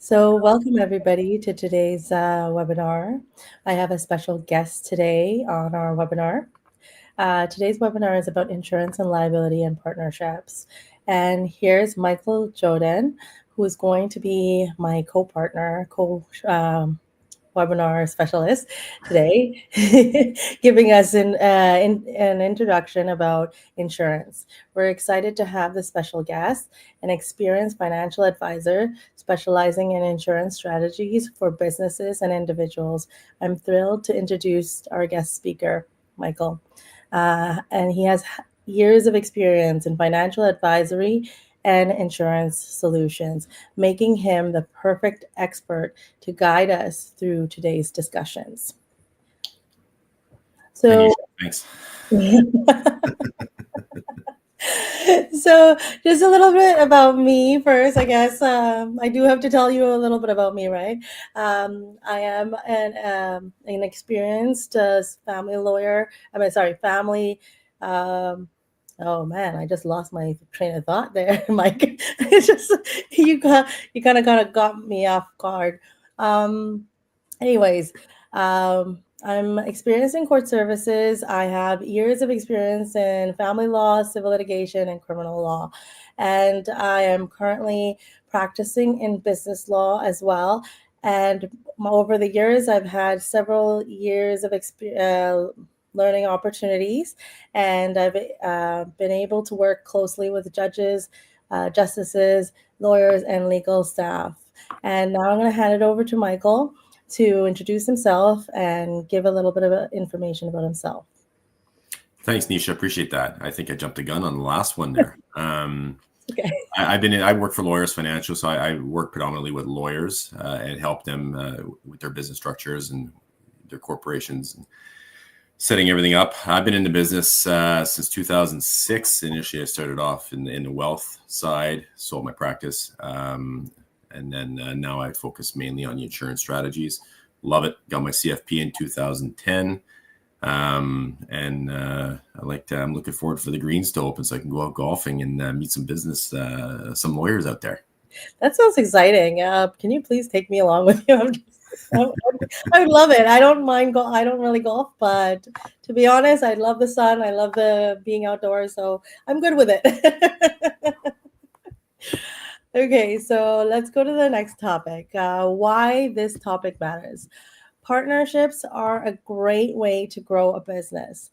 So welcome everybody to today's webinar. I have a special guest today on our webinar. Today's webinar is about insurance and liability and partnerships. And here's Michael Joden, who is going to be my co-partner, webinar specialist today, giving us an introduction about insurance. We're excited to have this special guest, an experienced financial advisor specializing in insurance strategies for businesses and individuals. I'm thrilled to introduce our guest speaker, Michael. And he has years of experience in financial advisory and insurance solutions, making him the perfect expert to guide us through today's discussions. So, thanks. So just a little bit about me first, I guess. I do have to tell you a little bit about me, right? I am an experienced family lawyer. Family. Oh man, I just lost my train of thought there, Mike. It's just you kind of got me off guard. Anyways, I'm experienced in court services. I have years of experience in family law, civil litigation, and criminal law. And I am currently practicing in business law as well. And over the years, I've had several years of learning opportunities, and I've been able to work closely with judges, justices, lawyers, and legal staff. And now I'm going to hand it over to Michael to introduce himself and give a little bit of information about himself. Thanks, Nisha. Appreciate that. I think I jumped the gun on the last one there. Okay. I work for Lawyers Financial, so I work predominantly with lawyers and help them with their business structures and their corporations and setting everything up. I've been in the business since 2006. Initially, I started off in the wealth side, sold my practice. And then now I focus mainly on the insurance strategies. Love it. Got my CFP in 2010. I'm looking forward for the greens to open so I can go out golfing and meet some some lawyers out there. That sounds exciting. Can you please take me along with you? I love it. I don't mind I don't really golf, but to be honest, I love the sun. I love being outdoors, so I'm good with it. Okay, so let's go to the next topic. Why this topic matters. Partnerships are a great way to grow a business,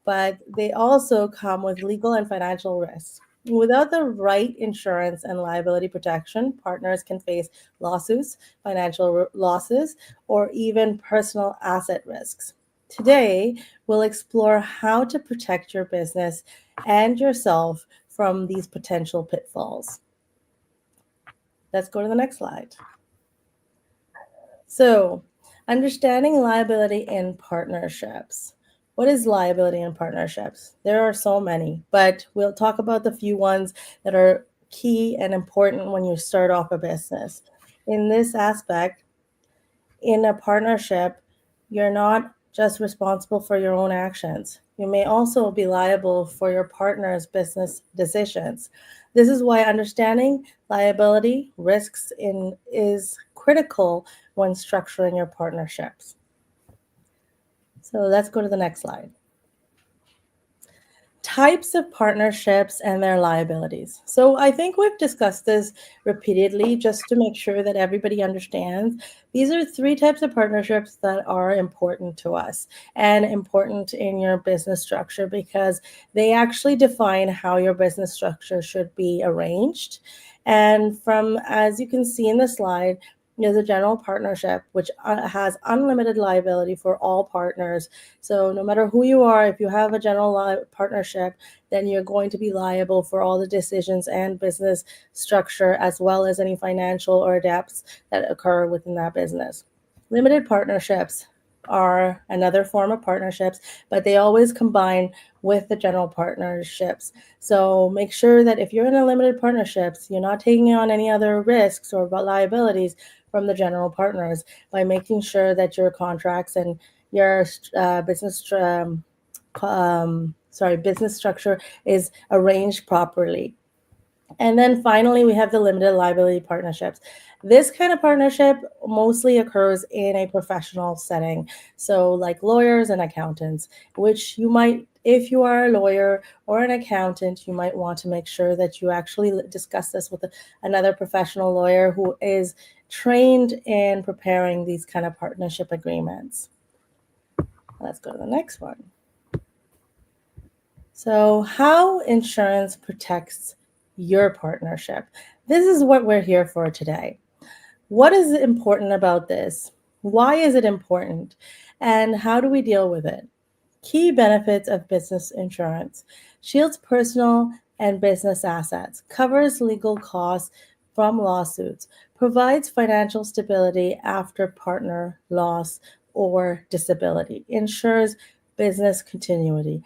but they also come with legal and financial risks. Without the right insurance and liability protection, partners can face lawsuits, financial losses, or even personal asset risks. Today, we'll explore how to protect your business and yourself from these potential pitfalls. Let's go to the next slide. So, understanding liability in partnerships. What is liability in partnerships? There are so many, but we'll talk about the few ones that are key and important when you start off a business. In this aspect, in a partnership, you're not just responsible for your own actions. You may also be liable for your partner's business decisions. This is why understanding liability risks is critical when structuring your partnerships. So let's go to the next slide. Types of partnerships and their liabilities. So I think we've discussed this repeatedly just to make sure that everybody understands. These are three types of partnerships that are important to us and important in your business structure because they actually define how your business structure should be arranged. And as you can see in the slide, there's a general partnership, which has unlimited liability for all partners. So no matter who you are, if you have a general partnership, then you're going to be liable for all the decisions and business structure, as well as any financial or debts that occur within that business. Limited partnerships are another form of partnerships, but they always combine with the general partnerships. So make sure that if you're in a limited partnerships, you're not taking on any other risks or liabilities from the general partners by making sure that your contracts and your business structure is arranged properly. And then finally, we have the limited liability partnerships. This kind of partnership mostly occurs in a professional setting. So like lawyers and accountants, which you might, if you are a lawyer or an accountant, you might want to make sure that you actually discuss this with another professional lawyer who is trained in preparing these kind of partnership agreements. Let's go to the next one. So how insurance protects your partnership. This is what we're here for today. What is important about this? Why is it important? And how do we deal with it? Key benefits of business insurance. Shields personal and business assets, covers legal costs from lawsuits, provides financial stability after partner loss or disability, ensures business continuity.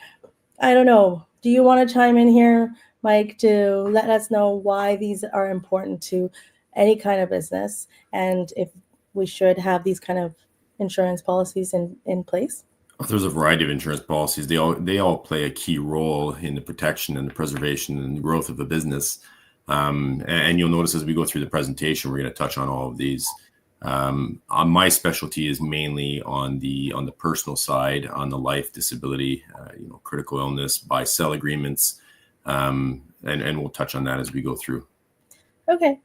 I don't know. Do you want to chime in here, Mike, to let us know why these are important to any kind of business and if we should have these kind of insurance policies in place? There's a variety of insurance policies. They all play a key role in the protection and the preservation and the growth of a business. And you'll notice as we go through the presentation, we're going to touch on all of these. My specialty is mainly on the personal side, on the life, disability, critical illness, buy-sell agreements, and we'll touch on that as we go through. Okay,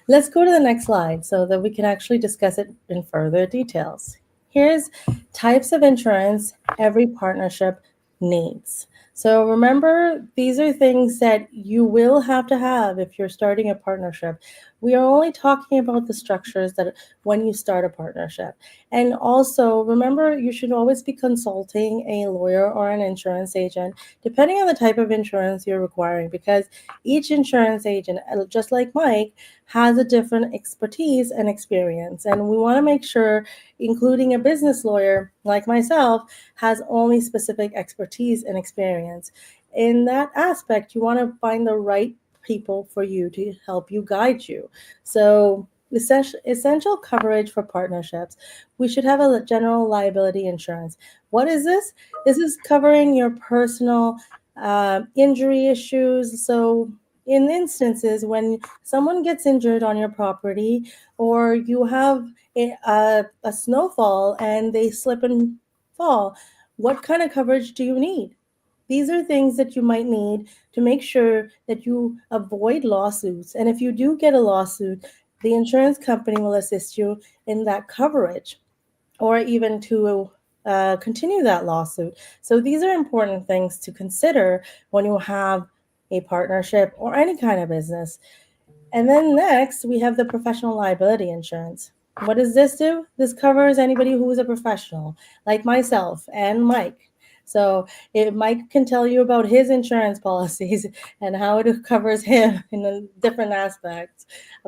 let's go to the next slide so that we can actually discuss it in further details. Here's types of insurance every partnership needs. So remember, these are things that you will have to have if you're starting a partnership. We are only talking about the structures that when you start a partnership. And also remember, you should always be consulting a lawyer or an insurance agent, depending on the type of insurance you're requiring, because each insurance agent, just like Mike, has a different expertise and experience. And we want to make sure, including a business lawyer like myself, has only specific expertise and experience. In that aspect, you want to find the right people for you to help you guide you. So essential coverage for partnerships. We should have a general liability insurance. What is this? This is covering your personal injury issues. So in instances when someone gets injured on your property, or you have a snowfall and they slip and fall, what kind of coverage do you need? These are things that you might need to make sure that you avoid lawsuits. And if you do get a lawsuit, the insurance company will assist you in that coverage, or even to continue that lawsuit. So these are important things to consider when you have a partnership or any kind of business. And then next, we have the professional liability insurance. What does this do? This covers anybody who is a professional, like myself and Mike. So if Mike can tell you about his insurance policies and how it covers him in different aspects.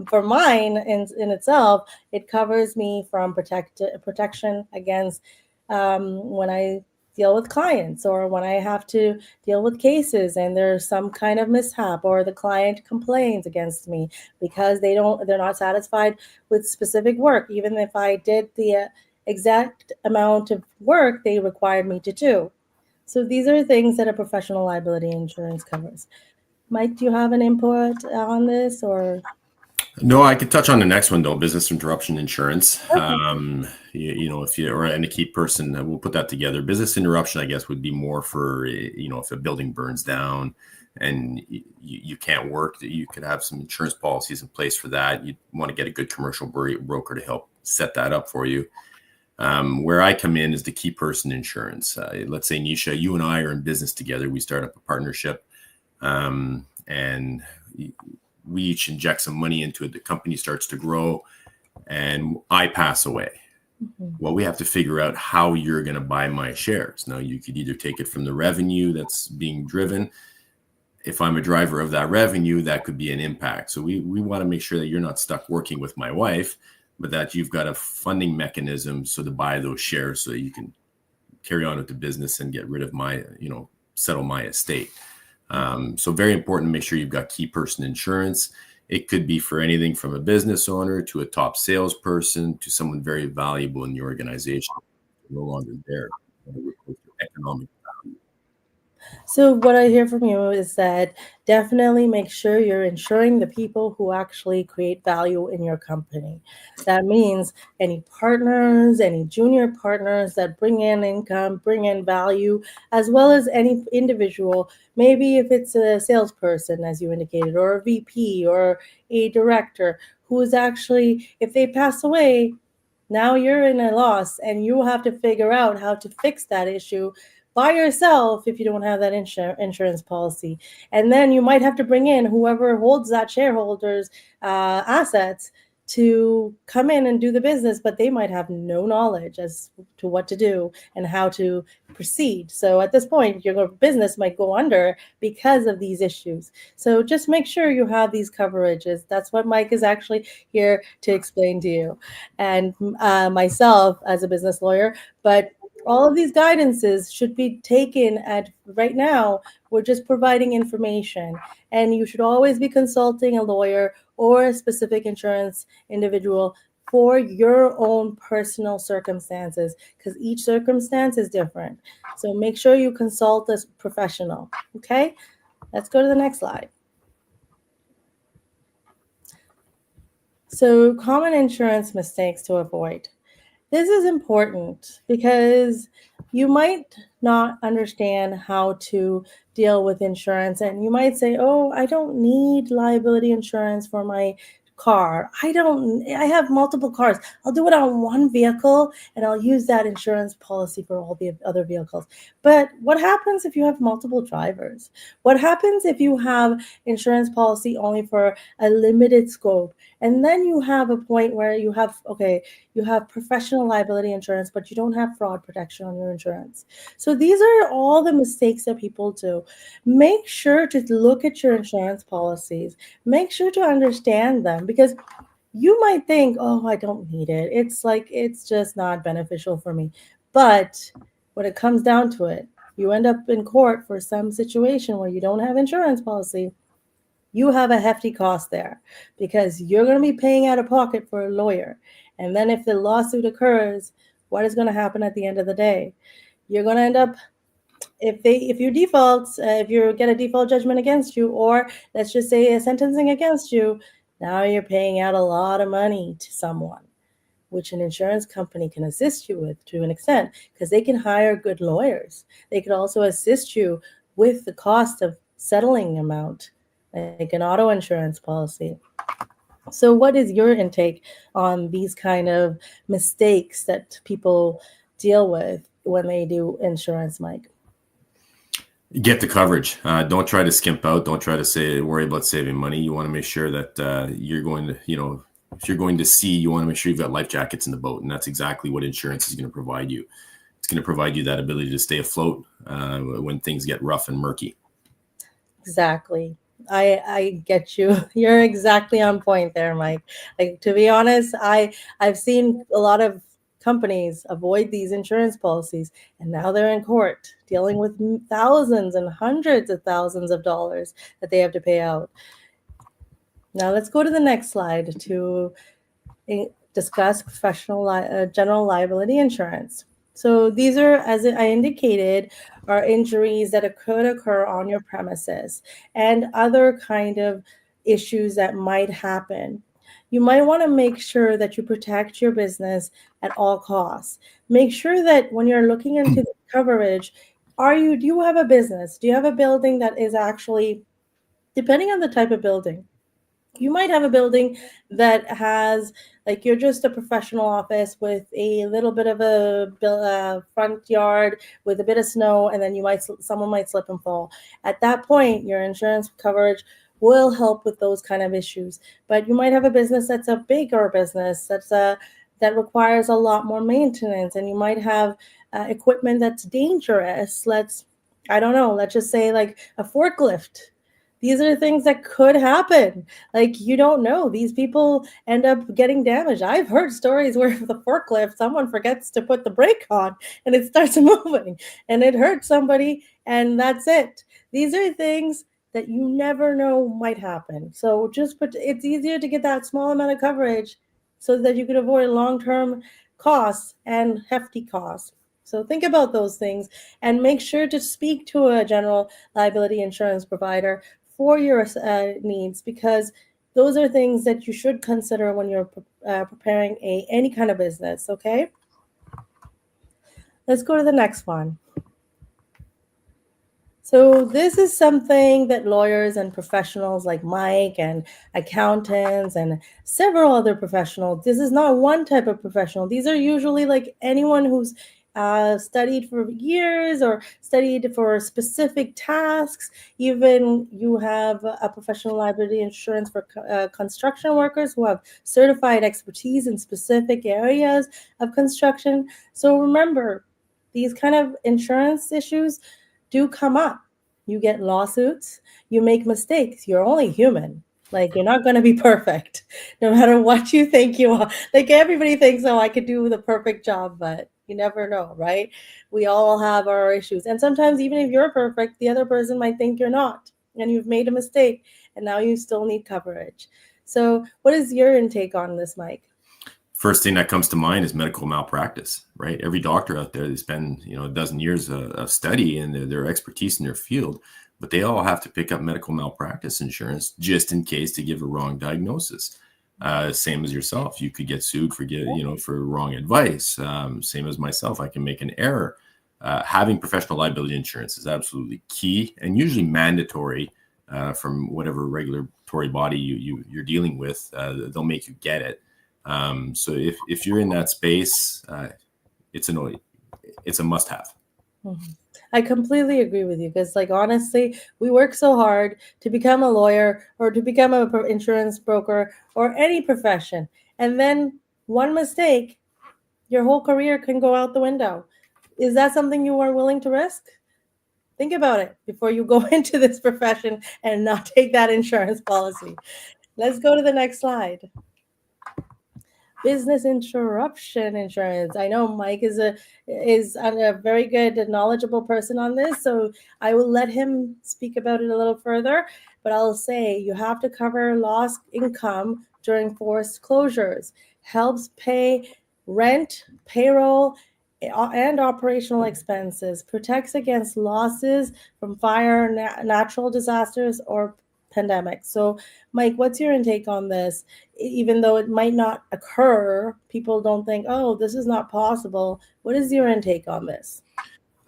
For mine, in itself, it covers me from protection against when I deal with clients, or when I have to deal with cases and there's some kind of mishap, or the client complains against me because they're not satisfied with specific work, even if I did the exact amount of work they required me to do. So these are things that a professional liability insurance covers. Mike, do you have an input on this, or? No, I could touch on the next one though, business interruption insurance. Okay. If you're and a key person, we'll put that together. Business interruption, I guess, would be more for, if a building burns down and you can't work, you could have some insurance policies in place for that. You'd want to get a good commercial broker to help set that up for you. Where I come in is the key person insurance. Let's say, Nisha, you and I are in business together. We start up a partnership, and we each inject some money into it. The company starts to grow, and I pass away. Mm-hmm. Well, we have to figure out how you're going to buy my shares. Now, you could either take it from the revenue that's being driven. If I'm a driver of that revenue, that could be an impact. So we want to make sure that you're not stuck working with my wife, but that you've got a funding mechanism so to buy those shares so that you can carry on with the business and get rid of my, settle my estate. So very important to make sure you've got key person insurance. It could be for anything from a business owner to a top salesperson to someone very valuable in the organization. No longer there. Economic value. So what I hear from you is that definitely make sure you're insuring the people who actually create value in your company. That means any partners, any junior partners that bring in income, bring in value, as well as any individual. Maybe if it's a salesperson, as you indicated, or a VP or a director who is actually, if they pass away, now you're in a loss and you have to figure out how to fix that issue by yourself if you don't have that insurance policy. And then you might have to bring in whoever holds that shareholder's assets to come in and do the business, but they might have no knowledge as to what to do and how to proceed. So at this point, your business might go under because of these issues. So just make sure you have these coverages. That's what Mike is actually here to explain to you, and myself as a business lawyer. But all of these guidances should be taken at right now. We're just providing information, and you should always be consulting a lawyer or a specific insurance individual for your own personal circumstances, because each circumstance is different. So make sure you consult a professional. Okay, let's go to the next slide. So common insurance mistakes to avoid. This is important because you might not understand how to deal with insurance, and you might say, oh, I don't need liability insurance for my car. I have multiple cars. I'll do it on one vehicle and I'll use that insurance policy for all the other vehicles. But what happens if you have multiple drivers? What happens if you have insurance policy only for a limited scope? And then you have a point where you have professional liability insurance, but you don't have fraud protection on your insurance. So these are all the mistakes that people do. Make sure to look at your insurance policies. Make sure to understand them, because you might think, oh, I don't need it. It's just not beneficial for me. But when it comes down to it, you end up in court for some situation where you don't have insurance policy. You have a hefty cost there because you're going to be paying out of pocket for a lawyer. And then if the lawsuit occurs, what is going to happen at the end of the day? You're going to end up, if you default, if you get a default judgment against you, or let's just say a sentencing against you, now you're paying out a lot of money to someone, which an insurance company can assist you with to an extent, because they can hire good lawyers. They could also assist you with the cost of settling amount, like an auto insurance policy. So what is your intake on these kind of mistakes that people deal with when they do insurance, Mike? Get the coverage. Don't try to skimp out. Don't try to worry about saving money. You want to make sure that you're going to, if you're going to sea, you want to make sure you've got life jackets in the boat. And that's exactly what insurance is going to provide you. It's going to provide you that ability to stay afloat when things get rough and murky. Exactly. I get you. You're exactly on point there, Mike. Like, to be honest, I've seen a lot of companies avoid these insurance policies, and now they're in court dealing with thousands and hundreds of thousands of dollars that they have to pay out. Now let's go to the next slide to discuss professional general liability insurance. So these are, as I indicated, are injuries that could occur on your premises and other kind of issues that might happen. You might want to make sure that you protect your business at all costs. Make sure that when you're looking into the coverage, do you have a business? Do you have a building that is actually, depending on the type of building, you might have a building that has, like, you're just a professional office with a little bit of a front yard with a bit of snow, and then someone might slip and fall. At that point, your insurance coverage will help with those kind of issues. But you might have a business that's a bigger business that requires a lot more maintenance, and you might have equipment that's dangerous. Let's just say like a forklift. These are things that could happen. Like, you don't know. These people end up getting damaged. I've heard stories where the forklift, someone forgets to put the brake on and it starts moving and it hurts somebody, and that's it. These are things that you never know might happen. So it's easier to get that small amount of coverage so that you can avoid long-term costs and hefty costs. So think about those things and make sure to speak to a general liability insurance provider for your needs, because those are things that you should consider when you're preparing any kind of business, okay? Let's go to the next one. So this is something that lawyers and professionals like Mike and accountants and several other professionals, this is not one type of professional. These are usually like anyone who's studied for years or studied for specific tasks. Even you have a professional liability insurance for construction workers who have certified expertise in specific areas of construction. So remember, these kind of insurance issues do come up. You get lawsuits, you make mistakes. You're only human. Like, you're not going to be perfect, no matter what you think you are. Like, everybody thinks, oh, I could do the perfect job, but you never know, right? We all have our issues. And sometimes even if you're perfect, the other person might think you're not, and you've made a mistake, and now you still need coverage. So what is your intake on this, Mike? First thing that comes to mind is medical malpractice, right? Every doctor out there, they spend, a dozen years of study and their expertise in their field, but they all have to pick up medical malpractice insurance just in case they give a wrong diagnosis. Same as yourself, you could get sued for for wrong advice. Same as myself, I can make an error. Having professional liability insurance is absolutely key and usually mandatory from whatever regulatory body you're dealing with. They'll make you get it. So if you're in that space, it's a must-have. Mm-hmm. I completely agree with you, because like, honestly, we work so hard to become a lawyer or to become an insurance broker or any profession. And then one mistake, your whole career can go out the window. Is that something you are willing to risk? Think about it before you go into this profession and not take that insurance policy. Let's go to the next slide. Business interruption insurance. I know Mike is a very good and knowledgeable person on this, so I will let him speak about it a little further. But I'll say you have to cover lost income during forced closures, helps pay rent, payroll, and operational expenses, protects against losses from fire, natural disasters, or pandemic. So, Mike, what's your intake on this? Even though it might not occur, people don't think, oh, this is not possible. What is your intake on this?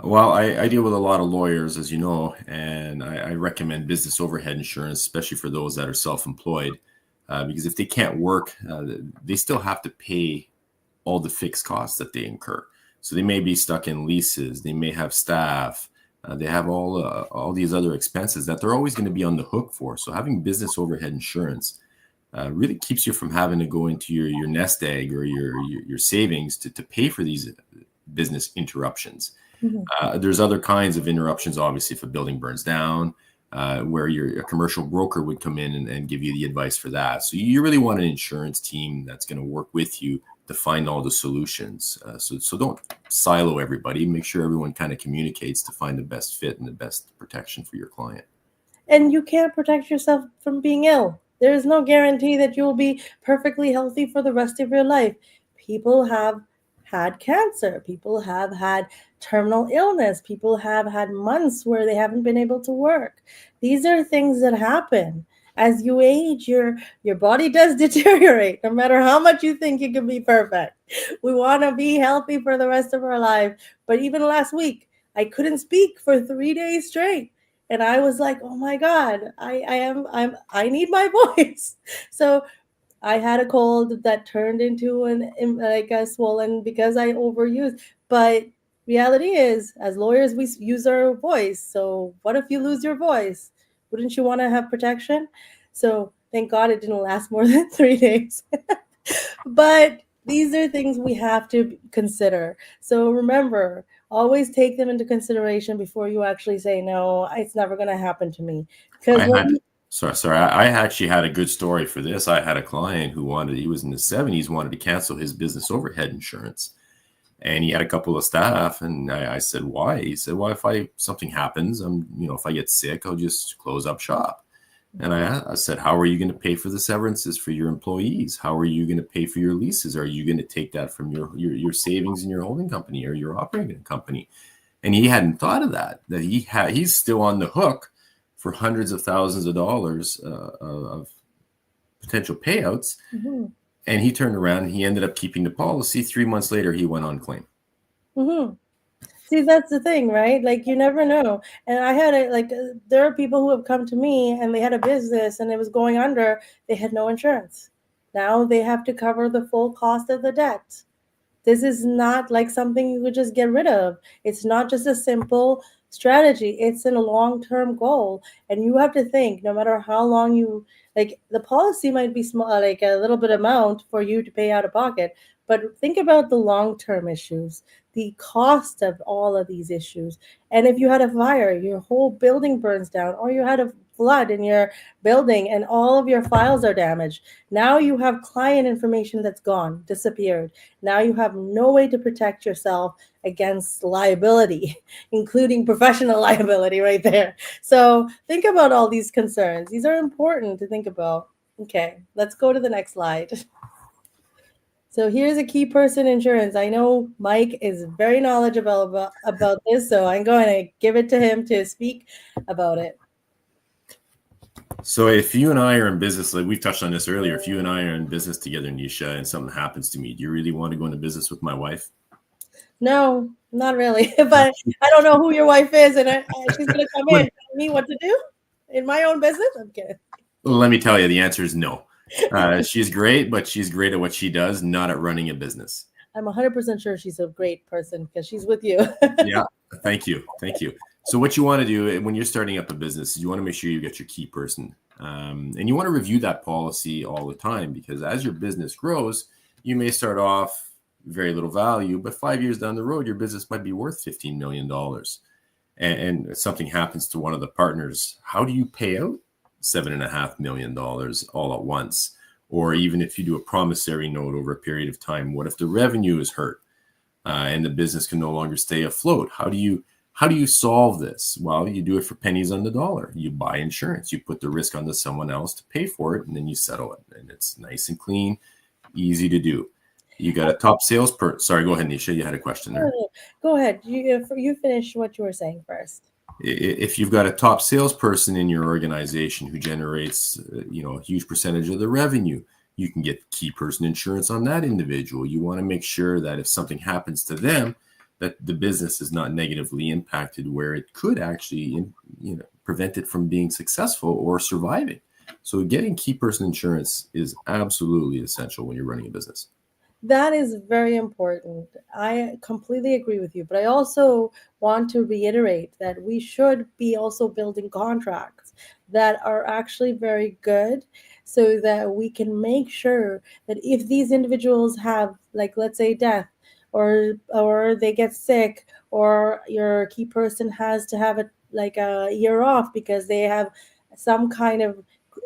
Well, I deal with a lot of lawyers, as you know, and I recommend business overhead insurance, especially for those that are self-employed, because if they can't work, they still have to pay all the fixed costs that they incur. So they may be stuck in leases, they may have staff, they have all these other expenses that they're always going to be on the hook for. So having business overhead insurance really keeps you from having to go into your nest egg or your savings to pay for these business interruptions. Mm-hmm. There's other kinds of interruptions, obviously, if a building burns down, where a commercial broker would come in and give you the advice for that. So you really want an insurance team that's going to work with you to find all the solutions. So don't silo everybody. Make sure everyone kind of communicates to find the best fit and the best protection for your client. And you can't protect yourself from being ill. There is no guarantee that you will be perfectly healthy for the rest of your life. People have had cancer. People have had terminal illness. People have had months where they haven't been able to work. These are things that happen. As you age, your body does deteriorate, no matter how much you think you can be perfect. We want to be healthy for the rest of our life. But even last week, I couldn't speak for 3 days straight. And I was like, oh my God, I need my voice. So I had a cold that turned into a swollen because I overused. But reality is, as lawyers, we use our voice. So what if you lose your voice? Wouldn't you want to have protection? So thank God it didn't last more than 3 days. But these are things we have to consider. So remember, always take them into consideration before you actually say, no, it's never going to happen to me. Sorry. I actually had a good story for this. I had a client who he was in his 70s, wanted to cancel his business overhead insurance. And he had a couple of staff, and I said, why? He said, well, if something happens, if I get sick, I'll just close up shop. And I said, how are you going to pay for the severances for your employees? How are you going to pay for your leases? Are you going to take that from your savings in your holding company or your operating company? And he hadn't thought of that he's still on the hook for hundreds of thousands of dollars of potential payouts. Mm-hmm. And he turned around and he ended up keeping the policy. 3 months later, he went on claim. Mm-hmm. See, that's the thing, right? Like, you never know. And I had there are people who have come to me and they had a business and it was going under. They had no insurance. Now they have to cover the full cost of the debt. This is not like something you could just get rid of. It's not just a simple strategy. It's a long-term goal. And you have to think, no matter how long you, like, the policy might be small, like a little bit amount for you to pay out of pocket, but think about the long-term issues, the cost of all of these issues. And if you had a fire, your whole building burns down, or you had a flood in your building and all of your files are damaged. Now you have client information that's gone, disappeared. Now you have no way to protect yourself against liability, including professional liability right there. So think about all these concerns. These are important to think about. Okay, let's go to the next slide. So here's a key person insurance. I know Mike is very knowledgeable about this, so I'm going to give it to him to speak about it. So if you and I are in business, like we've touched on this earlier, if you and I are in business together, ꗪ𝗫, and something happens to me, do you really want to go into business with my wife? No, not really. But I don't know who your wife is, and she's going to come in and tell me what to do in my own business? I'm kidding. Well, let me tell you, the answer is no. She's great, but she's great at what she does, not at running a business. I'm 100% sure she's a great person because she's with you. Yeah, thank you. Thank you. So what you want to do when you're starting up a business is you want to make sure you get your key person. And you want to review that policy all the time, because as your business grows, you may start off very little value, but 5 years down the road, your business might be worth $15 million. And something happens to one of the partners. How do you pay out $7.5 million all at once? Or even if you do a promissory note over a period of time, what if the revenue is hurt and the business can no longer stay afloat? How do you solve this? Well, you do it for pennies on the dollar. You buy insurance. You put the risk onto someone else to pay for it, and then you settle it. And it's nice and clean, easy to do. You got a top salesperson. Sorry, go ahead, ���𝗫. You had a question there. Go ahead. You finish what you were saying first. If you've got a top salesperson in your organization who generates, a huge percentage of the revenue, you can get key person insurance on that individual. You want to make sure that if something happens to them, that the business is not negatively impacted, where it could actually, prevent it from being successful or surviving. So getting key person insurance is absolutely essential when you're running a business. That is very important. I completely agree with you, but I also want to reiterate that we should be also building contracts that are actually very good, so that we can make sure that if these individuals have, like, let's say death, or they get sick, or your key person has to have a year off because they have some kind of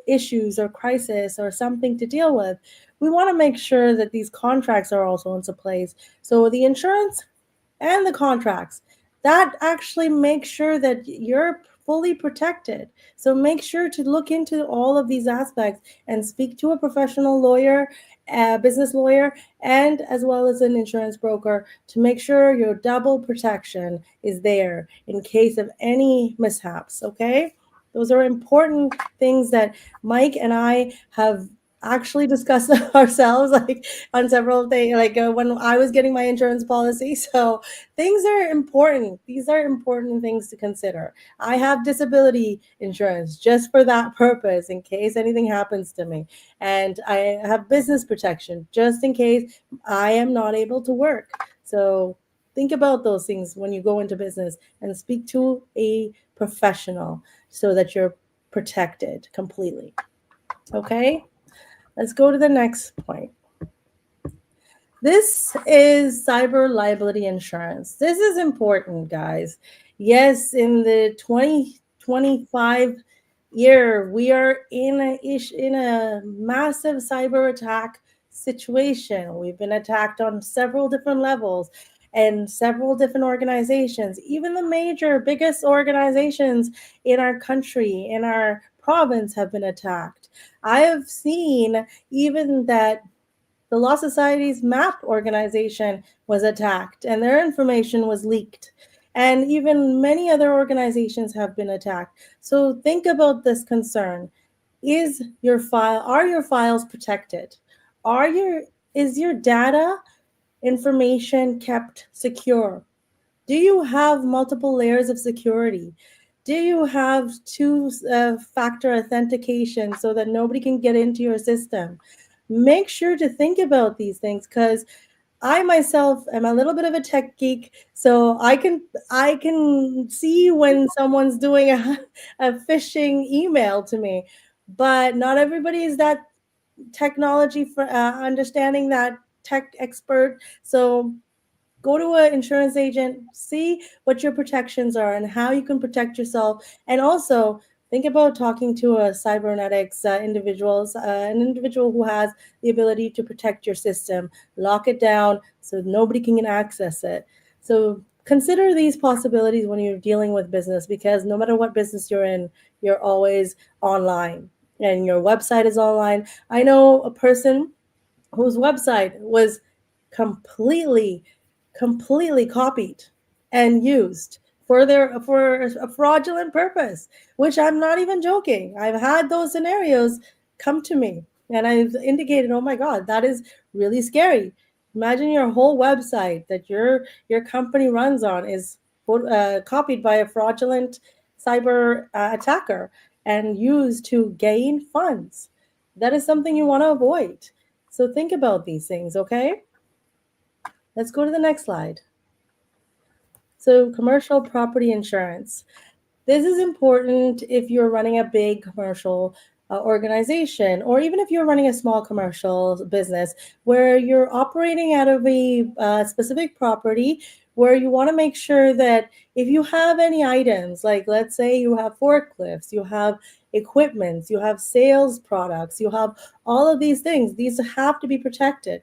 issues or crisis or something to deal with, we want to make sure that these contracts are also into place. So the insurance and the contracts, that actually makes sure that you're fully protected. So make sure to look into all of these aspects and speak to a professional lawyer, a business lawyer, and as well as an insurance broker to make sure your double protection is there in case of any mishaps, okay? Those are important things that Mike and I have actually discussed ourselves, like on several things, when I was getting my insurance policy. So things are important. These are important things to consider. I have disability insurance just for that purpose, in case anything happens to me. And I have business protection just in case I am not able to work. So think about those things when you go into business, and speak to a professional so that you're protected completely. Okay? Let's go to the next point. This is cyber liability insurance. This is important, guys. Yes, in the 2025 year, we are in a massive cyber attack situation. We've been attacked on several different levels and several different organizations, even the biggest organizations in our country, in our province have been attacked. I have seen even that the Law Society's MAP organization was attacked and their information was leaked. And even many other organizations have been attacked. So think about this concern. Are your files protected? Is your data information kept secure? Do you have multiple layers of security? Do you have two-factor authentication so that nobody can get into your system? Make sure to think about these things, because I myself am a little bit of a tech geek, so I can see when someone's doing a phishing email to me, but not everybody is that technology for understanding that tech expert. So go to an insurance agent, see what your protections are and how you can protect yourself. And also think about talking to a cybernetics an individual who has the ability to protect your system, lock it down so nobody can access it. So consider these possibilities when you're dealing with business, because no matter what business you're in, you're always online and your website is online. I know a person whose website was completely copied and used for a fraudulent purpose, which I'm not even joking. I've had those scenarios come to me and I've indicated, oh my God, that is really scary. Imagine your whole website that your company runs on is copied by a fraudulent cyber attacker and used to gain funds. That is something you want to avoid. So think about these things, okay? Let's go to the next slide. So commercial property insurance. This is important if you're running a big commercial organization, or even if you're running a small commercial business where you're operating out of a specific property, where you want to make sure that if you have any items, like let's say you have forklifts, you have equipment, you have sales products, you have all of these things, these have to be protected.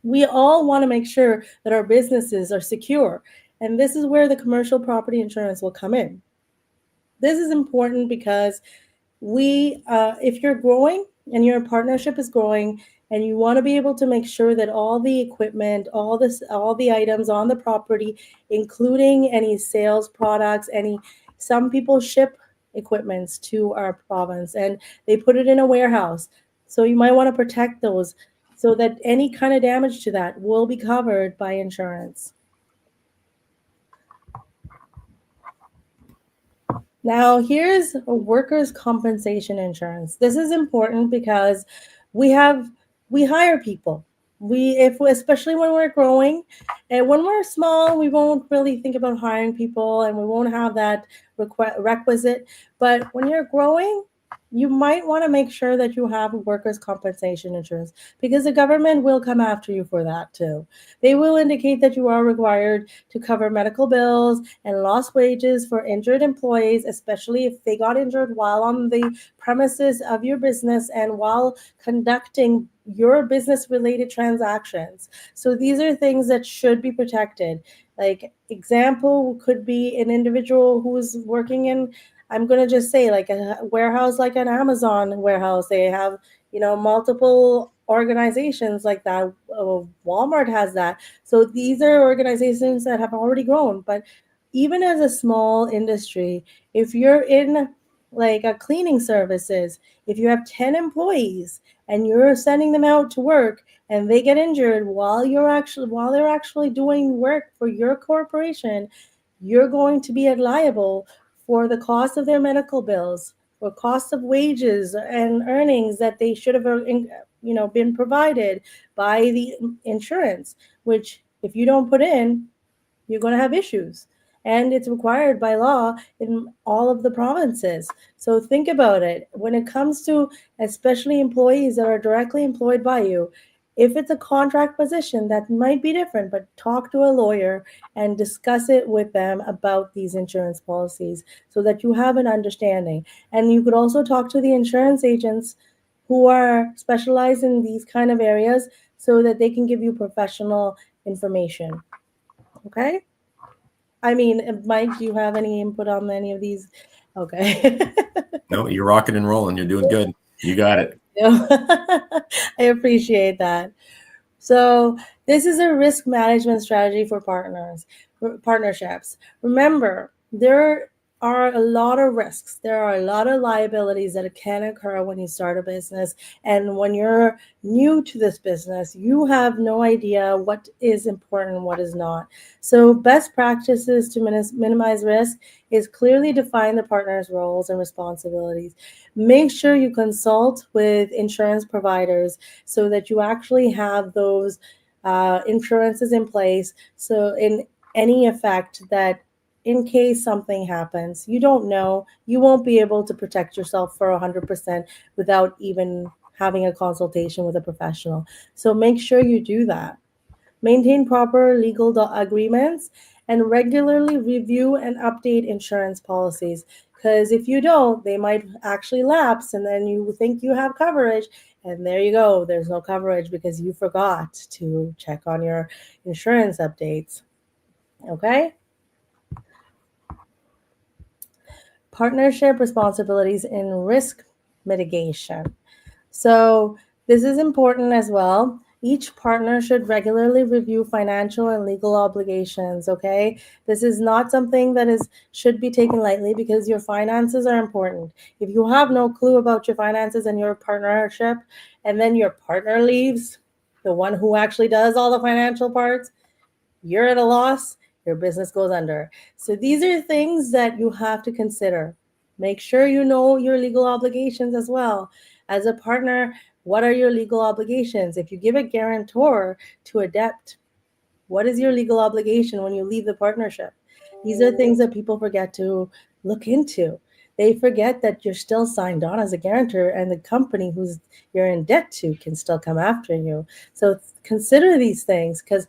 We all want to make sure that our businesses are secure. And this is where the commercial property insurance will come in. This is important because if you're growing and your partnership is growing and you want to be able to make sure that all the equipment, all the items on the property, including any sales products, some people ship equipments to our province and they put it in a warehouse. So you might want to protect those so that any kind of damage to that will be covered by insurance. Now, here's a workers' compensation insurance. This is important because we hire people. Especially when we're growing, and when we're small, we won't really think about hiring people and we won't have that requisite. But when you're growing, you might want to make sure that you have workers' compensation insurance, because the government will come after you for that too. They will indicate that you are required to cover medical bills and lost wages for injured employees, especially if they got injured while on the premises of your business and while conducting your business-related transactions. So these are things that should be protected. Like example could be an individual who's working in, I'm going to just say, like a warehouse, like an Amazon warehouse. They have, multiple organizations like that. Walmart has that. So these are organizations that have already grown. But even as a small industry, if you're in like a cleaning services, if you have 10 employees and you're sending them out to work and they get injured while they're actually doing work for your corporation, you're going to be liable for the cost of their medical bills, for cost of wages and earnings that they should have, been provided by the insurance, which if you don't put in, you're going to have issues. And it's required by law in all of the provinces. So think about it. When it comes to especially employees that are directly employed by you, if it's a contract position, that might be different, but talk to a lawyer and discuss it with them about these insurance policies so that you have an understanding. And you could also talk to the insurance agents who are specialized in these kind of areas so that they can give you professional information. Okay? I mean, Mike, do you have any input on any of these? Okay. No, you're rocking and rolling. You're doing good. You got it. I appreciate that. So this is a risk management strategy for partnerships. Remember, there are a lot of risks. There are a lot of liabilities that can occur when you start a business. And when you're new to this business, you have no idea what is important and what is not. So best practices to minimize risk is clearly define the partner's roles and responsibilities. Make sure you consult with insurance providers so that you actually have those insurances in place. So in any effect that in case something happens, you don't know, you won't be able to protect yourself for 100% without even having a consultation with a professional. So make sure you do that. Maintain proper legal agreements and regularly review and update insurance policies. Because if you don't, they might actually lapse and then you think you have coverage and there you go, there's no coverage because you forgot to check on your insurance updates. Okay? Partnership responsibilities in risk mitigation. So this is important as well. Each partner should regularly review financial and legal obligations, okay? This is not something that should be taken lightly because your finances are important. If you have no clue about your finances and your partnership, and then your partner leaves, the one who actually does all the financial parts, you're at a loss, your business goes under. So these are things that you have to consider. Make sure you know your legal obligations as well. As a partner, what are your legal obligations? If you give a guarantor to a debt, what is your legal obligation when you leave the partnership? These are things that people forget to look into. They forget that you're still signed on as a guarantor and the company who's you're in debt to can still come after you. So consider these things because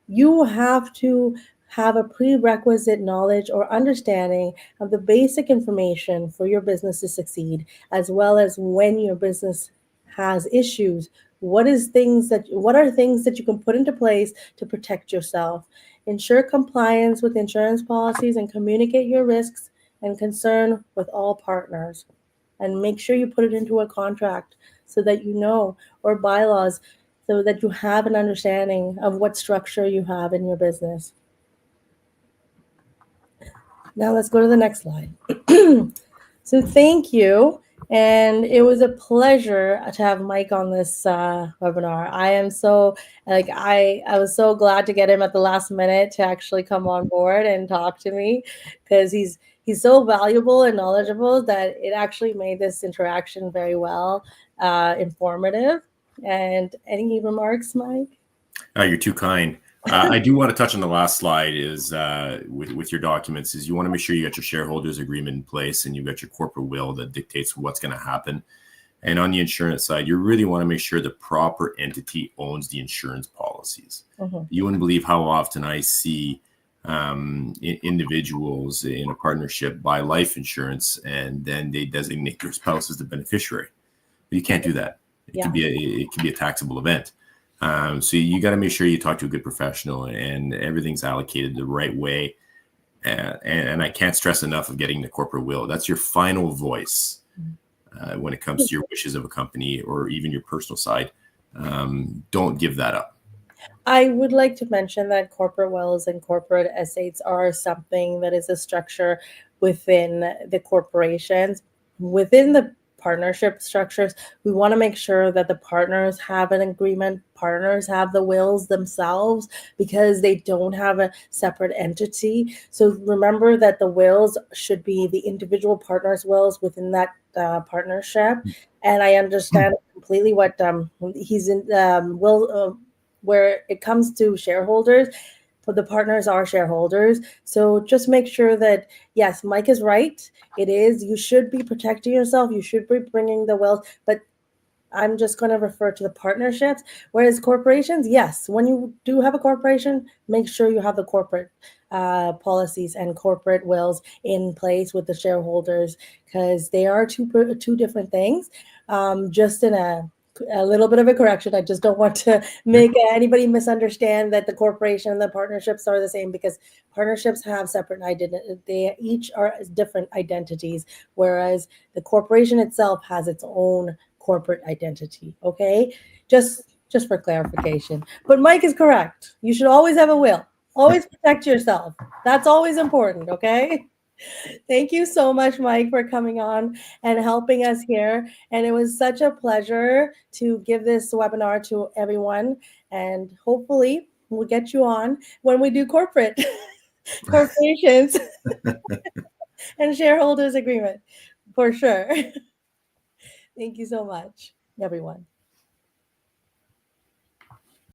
you have to have a prerequisite knowledge or understanding of the basic information for your business to succeed, as well as when your business has issues. What are things that you can put into place to protect yourself? Ensure compliance with insurance policies and communicate your risks and concern with all partners. And make sure you put it into a contract so that you know, or bylaws, so that you have an understanding of what structure you have in your business. Now let's go to the next slide. So thank you. And it was a pleasure to have Mike on this webinar. I am so, I was so glad to get him at the last minute to actually come on board and talk to me because he's so valuable and knowledgeable that it actually made this interaction very well informative. And any remarks, Mike? You're too kind. I do want to touch on the last slide is with your documents is you want to make sure you got your shareholders agreement in place and you got your corporate will that dictates what's going to happen. And on the insurance side, you really want to make sure the proper entity owns the insurance policies. You wouldn't believe how often I see individuals in a partnership buy life insurance and then they designate their spouse as the beneficiary. But you can't do that. It can be a taxable event. So you got to make sure you talk to a good professional and everything's allocated the right way. And I can't stress enough of getting the corporate will. That's your final voice when it comes to your wishes of a company or even your personal side. Don't give that up. I would like to mention that corporate wills and corporate estates are something that is a structure within the corporations. Within the partnership structures, we want to make sure that the partners have an agreement, partners have the wills themselves because they don't have a separate entity. So remember that the wills should be the individual partners' wills within that partnership. And I understand completely what he's in will where it comes to shareholders. But the partners are shareholders. So just make sure that, yes, Mike is right. It is, you should be protecting yourself. You should be bringing the wealth, but I'm just going to refer to the partnerships. Whereas corporations, yes, when you do have a corporation, make sure you have the corporate policies and corporate wills in place with the shareholders because they are two different things. Just in a a little bit of a correction. I just don't want to make anybody misunderstand that the corporation and the partnerships are the same, because partnerships have separate identity. They each are different identities, whereas the corporation itself has its own corporate identity. Okay, just for clarification. But Mike is correct. You should always have a will. Always protect yourself. That's always important. Okay. Thank you so much, Mike, for coming on and helping us here. And it was such a pleasure to give this webinar to everyone. And hopefully we'll get you on when we do corporations and shareholders agreement, for sure. Thank you so much, everyone.